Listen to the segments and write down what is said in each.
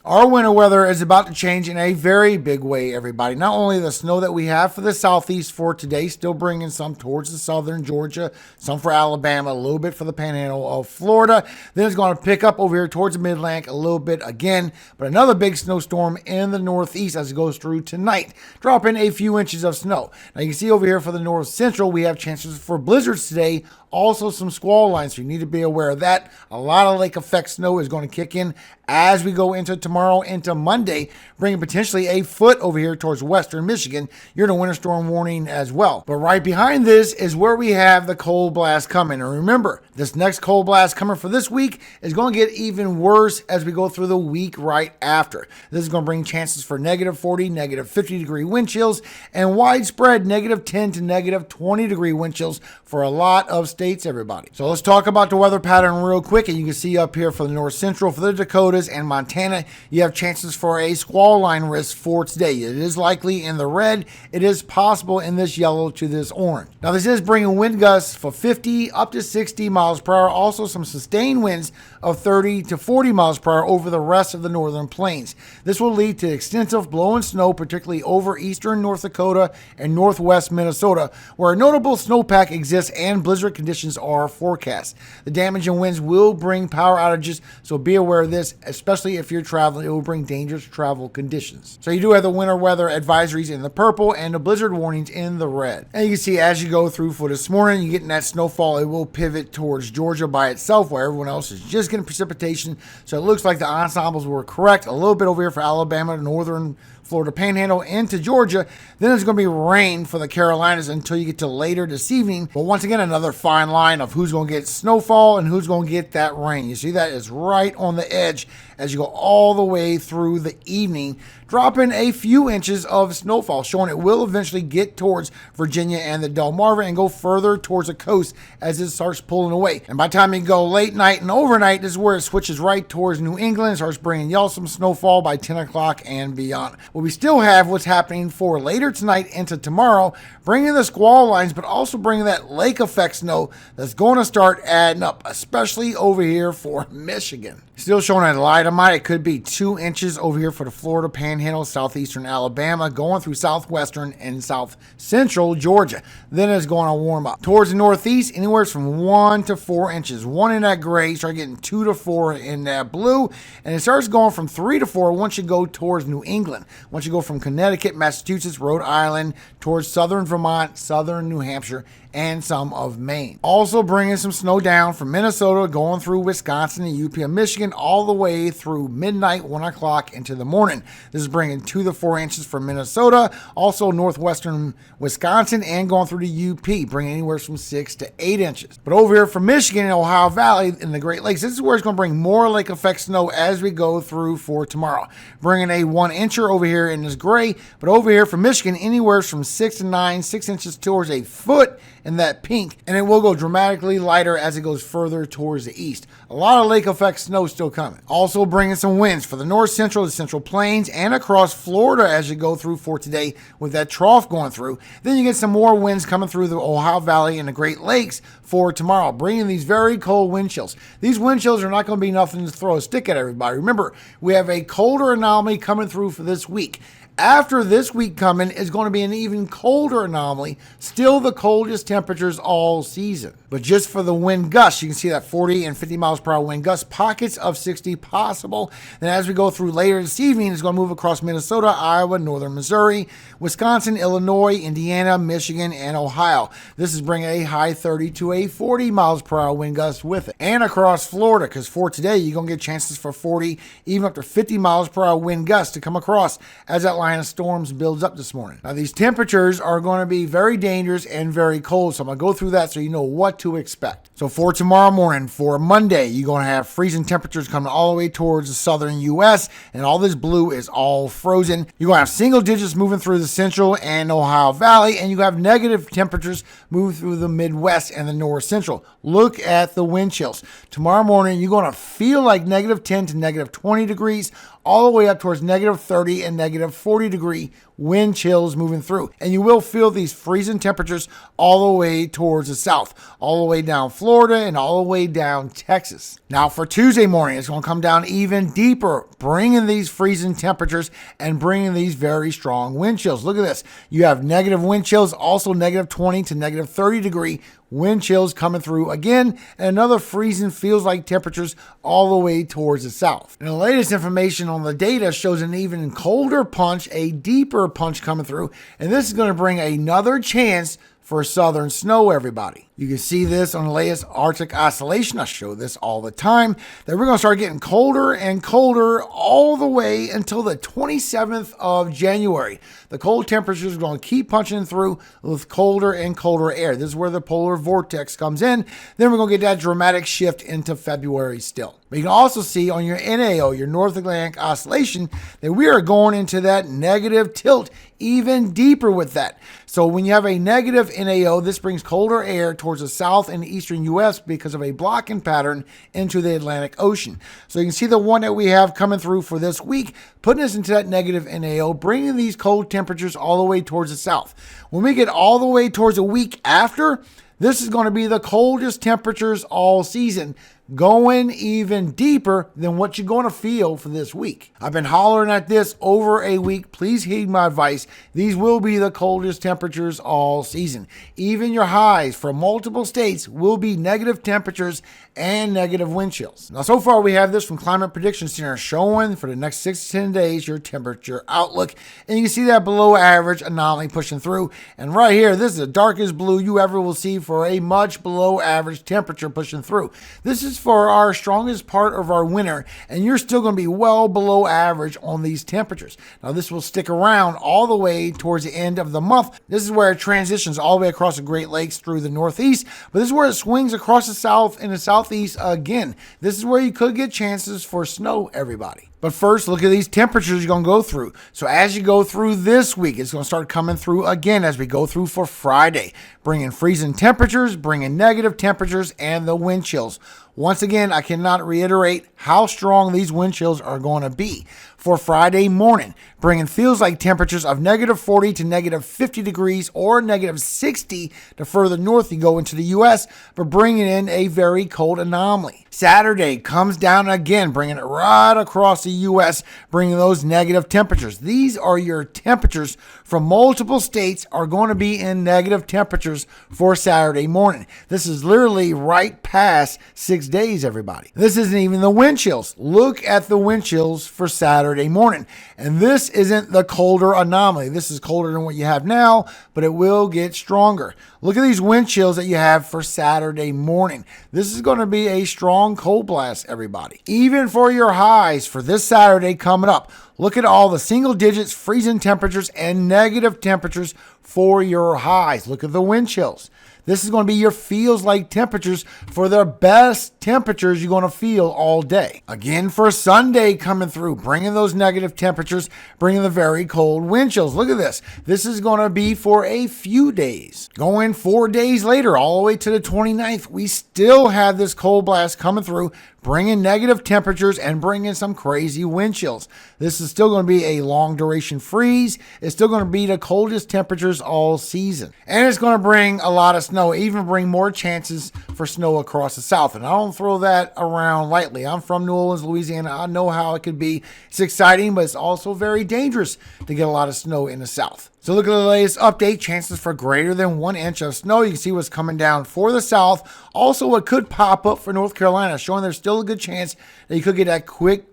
Our winter weather is about to change in a very big way, everybody. Not only the snow that we have for the southeast for today, still bringing some towards the southern Georgia, some for Alabama, a little bit for the panhandle of Florida. Then it's going to pick up over here towards the Mid-Atlantic a little bit again, but another big snowstorm in the northeast as it goes through tonight, dropping a few inches of snow. Now you can see over here for the north central, we have chances for blizzards today. Also some squall lines, so you need to be aware of that. A lot of lake effect snow is going to kick in as we go into tomorrow, into Monday, bringing potentially a foot over here towards western Michigan. You're in a winter storm warning as well. But right behind this is where we have the cold blast coming. And remember, this next cold blast coming for this week is going to get even worse as we go through the week right after. This is going to bring chances for negative 40, negative 50 degree wind chills, and widespread negative 10 to negative 20 degree wind chills for a lot of states, everybody. So let's talk about the weather pattern real quick. And you can see up here for the north central, for the Dakotas and Montana, you have chances for a squall line risk for today. It is likely in the red. It is possible in this yellow to this orange. Now this is bringing wind gusts for 50 up to 60 miles per hour. Also some sustained winds of 30 to 40 miles per hour over the rest of the northern plains. This will lead to extensive blowing snow, particularly over eastern North Dakota and northwest Minnesota, where a notable snowpack exists and blizzard conditions are forecast. The damaging winds will bring power outages, so be aware of this, especially if you're traveling. It will bring dangerous travel conditions. So you do have the winter weather advisories in the purple and the blizzard warnings in the red. And you can see as you go through for this morning, you're getting that snowfall. It will pivot towards Georgia by itself, where everyone else is just getting precipitation. So it looks like the ensembles were correct. A little bit over here for Alabama, northern Florida Panhandle into Georgia. Then it's going to be rain for the Carolinas until you get to later this evening. But once again, another fine line of who's going to get snowfall and who's going to get that rain. You see that is right on the edge as you go all the way through the evening, dropping a few inches of snowfall, showing it will eventually get towards Virginia and the Delmarva and go further towards the coast as it starts pulling away. And by the time you go late night and overnight, this is where it switches right towards New England, starts bringing y'all some snowfall by 10 o'clock and beyond. Well, we still have what's happening for later tonight into tomorrow, bringing the squall lines, but also bringing that lake effect snow that's going to start adding up, especially over here for Michigan. Still showing a light of might. It could be 2 inches over here for the Florida Panhandle, southeastern Alabama, going through southwestern and south central Georgia. Then it's going to warm up. Towards the northeast, anywhere from 1 to 4 inches. 1 in that gray, start getting 2 to 4 in that blue. And it starts going from 3 to 4 once you go towards New England. Once you go from Connecticut, Massachusetts, Rhode Island, towards southern Vermont, southern New Hampshire, and some of Maine. Also bringing some snow down from Minnesota, going through Wisconsin and UP of Michigan, all the way through midnight, 1 o'clock into the morning. This is bringing 2 to 4 inches from Minnesota, also northwestern Wisconsin, and going through the UP, bringing anywhere from 6 to 8 inches. But over here from Michigan and Ohio Valley in the Great Lakes, this is where it's going to bring more lake effect snow as we go through for tomorrow. Bringing a 1 incher over here in this gray, but over here from Michigan, anywhere from 6 to 9, 6 inches towards a foot in that pink, and it will go dramatically lighter as it goes further towards the east. A lot of lake effect snow still coming. Also bringing some winds for the north central, the central plains, and across Florida as you go through for today with that trough going through. Then you get some more winds coming through the Ohio Valley and the Great Lakes for tomorrow, bringing these very cold wind chills. These wind chills are not going to be nothing to throw a stick at everybody. Remember, we have a colder anomaly coming through for this week. After this week coming is going to be an even colder anomaly, still the coldest temperatures all season. But just for the wind gusts, you can see that 40 and 50 miles per hour wind gusts, pockets of 60 possible. Then as we go through later this evening, it's going to move across Minnesota, Iowa, northern Missouri, Wisconsin, Illinois, Indiana, Michigan, and Ohio. This is bringing a high 30 to a 40 miles per hour wind gust with it. And across Florida, because for today, you're going to get chances for 40, even up to 50 miles per hour wind gusts to come across as that line of storms builds up this morning. Now, these temperatures are going to be very dangerous and very cold, so I'm going to go through that so you know what to expect. So for tomorrow morning, for Monday, you're going to have freezing temperatures coming all the way towards the southern U.S., and all this blue is all frozen. You're going to have single digits moving through the central and Ohio Valley, and you have negative temperatures move through the Midwest and the north central. Look at the wind chills. Tomorrow morning, you're going to feel like negative 10 to negative 20 degrees, all the way up towards negative 30 and negative 40 degree wind chills moving through. And you will feel these freezing temperatures all the way towards the south, all the way down Florida and all the way down Texas. Now for Tuesday morning, it's going to come down even deeper, bringing these freezing temperatures and bringing these very strong wind chills. Look at this. You have negative wind chills, also negative 20 to negative 30 degree wind chills coming through again, and another freezing feels like temperatures all the way towards the south. And the latest information on the data shows an even colder punch, a deeper punch coming through, and this is going to bring another chance for southern snow, everybody. You can see this on the latest Arctic oscillation. I show this all the time, that we're going to start getting colder and colder all the way until the 27th of January. The cold temperatures are going to keep punching through with colder and colder air. This is where the polar vortex comes in. Then we're going to get that dramatic shift into February still. But you can also see on your NAO, your North Atlantic Oscillation, that we are going into that negative tilt even deeper with that. So when you have a negative NAO, this brings colder air towards the south and the eastern U.S. because of a blocking pattern into the Atlantic Ocean. So you can see the one that we have coming through for this week, putting us into that negative NAO, bringing these cold temperatures all the way towards the south. When we get all the way towards a week after, this is going to be the coldest temperatures all season, going even deeper than what you're going to feel for this week. I've been hollering at this over a week. Please heed my advice. These will be the coldest temperatures all season. Even your highs from multiple states will be negative temperatures and negative wind chills. Now, so far we have this from Climate Prediction Center showing for the next 6 to 10 days your temperature outlook. And you can see that below average anomaly pushing through. And right here, this is the darkest blue you ever will see for a much below average temperature pushing through. This is for our strongest part of our winter, and you're still going to be well below average on these temperatures. Now, this will stick around all the way towards the end of the month. This is where it transitions all the way across the Great Lakes through the Northeast, but this is where it swings across the South and the Southeast again. This is where you could get chances for snow, everybody. But first, look at these temperatures you're going to go through. So as you go through this week, it's going to start coming through again as we go through for Friday, bringing freezing temperatures, bringing negative temperatures, and the wind chills. Once again, I cannot reiterate how strong these wind chills are going to be. For Friday morning, bringing feels like temperatures of negative 40 to negative 50 degrees or negative 60 the further north you go into the U.S., but bringing in a very cold anomaly. Saturday comes down again, bringing it right across the U.S., bringing those negative temperatures. These are your temperatures from multiple states are going to be in negative temperatures for Saturday morning. This is literally right past 6 days, everybody. This isn't even the wind chills. Look at the wind chills for Saturday morning. And this isn't the colder anomaly. This is colder than what you have now, but it will get stronger. Look at these wind chills that you have for Saturday morning. This is going to be a strong cold blast, everybody. Even for your highs for this Saturday coming up, look at all the single digits, freezing temperatures, and negative temperatures for your highs. Look at the wind chills. This is going to be your feels like temperatures for the best temperatures you're going to feel all day. Again, for Sunday coming through, bringing those negative temperatures, bringing the very cold wind chills. Look at this. This is going to be for a few days. Going 4 days later, all the way to the 29th, we still have this cold blast coming through, bringing negative temperatures and bringing some crazy wind chills. This is still going to be a long duration freeze. It's still going to be the coldest temperatures all season. And it's going to bring a lot of snow, even bring more chances for snow across the south. And I don't throw that around lightly. I'm from New Orleans, Louisiana. I know how it could be. It's exciting, but it's also very dangerous to get a lot of snow in the south. So look at the latest update, chances for greater than 1 inch of snow. You can see what's coming down for the south. Also, what could pop up for North Carolina, showing there's still a good chance that you could get that quick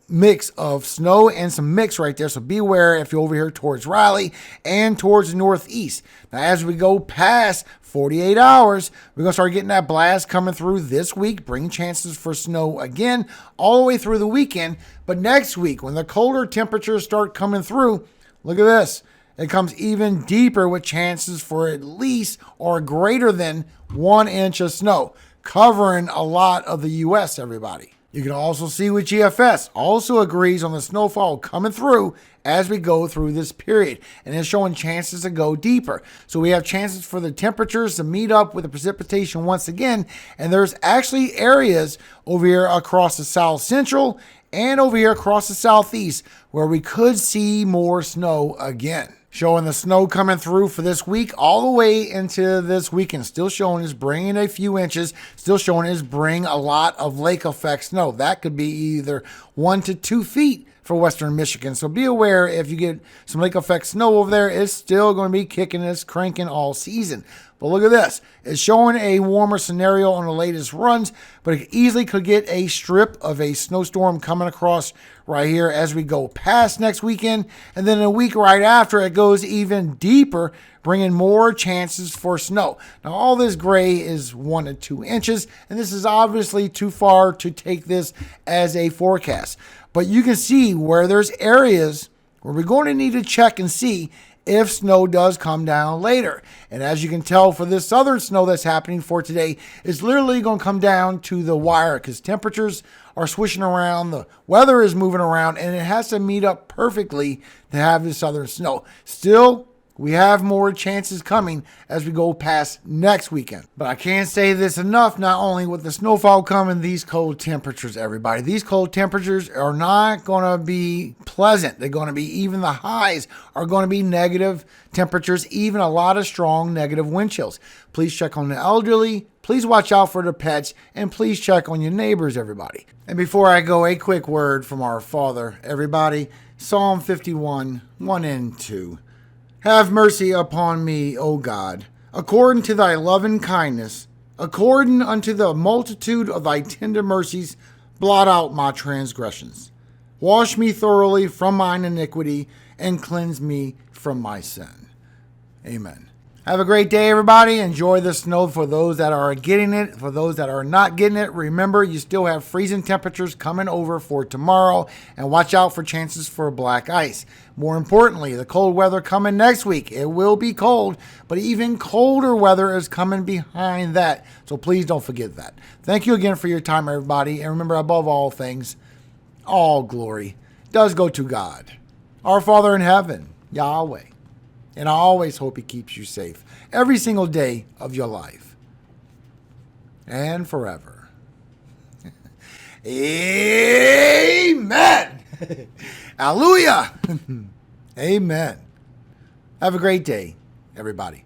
mix of snow and some mix right there. So be aware if you're over here towards Raleigh and towards the northeast. Now, as we go past 48 hours, we're going to start getting that blast coming through this week, bringing chances for snow again all the way through the weekend. But next week, when the colder temperatures start coming through, look at this. It comes even deeper with chances for at least or greater than 1 inch of snow, covering a lot of the U.S., everybody. You can also see with GFS also agrees on the snowfall coming through as we go through this period, and it's showing chances to go deeper. So we have chances for the temperatures to meet up with the precipitation once again, and there's actually areas over here across the south central and over here across the southeast where we could see more snow again. Showing the snow coming through for this week all the way into this weekend. Still showing is bringing a few inches. Still showing is bring a lot of lake effect snow. That could be either 1 to 2 feet for western Michigan. So be aware if you get some lake effect snow over there, it's still going to be kicking this, cranking all season. But look at this. It's showing a warmer scenario on the latest runs, but it easily could get a strip of a snowstorm coming across right here as we go past next weekend. And then a week right after, it goes even deeper, bringing more chances for snow. Now, all this gray is 1 to 2 inches, and this is obviously too far to take this as a forecast. But you can see where there's areas where we're going to need to check and see if snow does come down later. And as you can tell for this southern snow that's happening for today, it's literally going to come down to the wire because temperatures are swishing around, the weather is moving around, and it has to meet up perfectly to have the southern snow. Still, we have more chances coming as we go past next weekend. But I can't say this enough, not only with the snowfall coming, these cold temperatures, everybody. These cold temperatures are not going to be pleasant. They're going to be, even the highs are going to be negative temperatures, even a lot of strong negative wind chills. Please check on the elderly. Please watch out for the pets, and please check on your neighbors, everybody. And before I go, a quick word from our Father, everybody. Psalm 51, 1 and 2. Have mercy upon me, O God, according to thy loving kindness, according unto the multitude of thy tender mercies, blot out my transgressions. Wash me thoroughly from mine iniquity, and cleanse me from my sin. Amen. Have a great day, everybody. Enjoy the snow for those that are getting it. For those that are not getting it, remember you still have freezing temperatures coming over for tomorrow, and watch out for chances for black ice. More importantly, the cold weather coming next week. It will be cold, but even colder weather is coming behind that. So please don't forget that. Thank you again for your time, everybody. And remember, above all things, all glory does go to God, our Father in heaven, Yahweh. And I always hope he keeps you safe every single day of your life and forever. Amen. Hallelujah. Amen. Have a great day, everybody.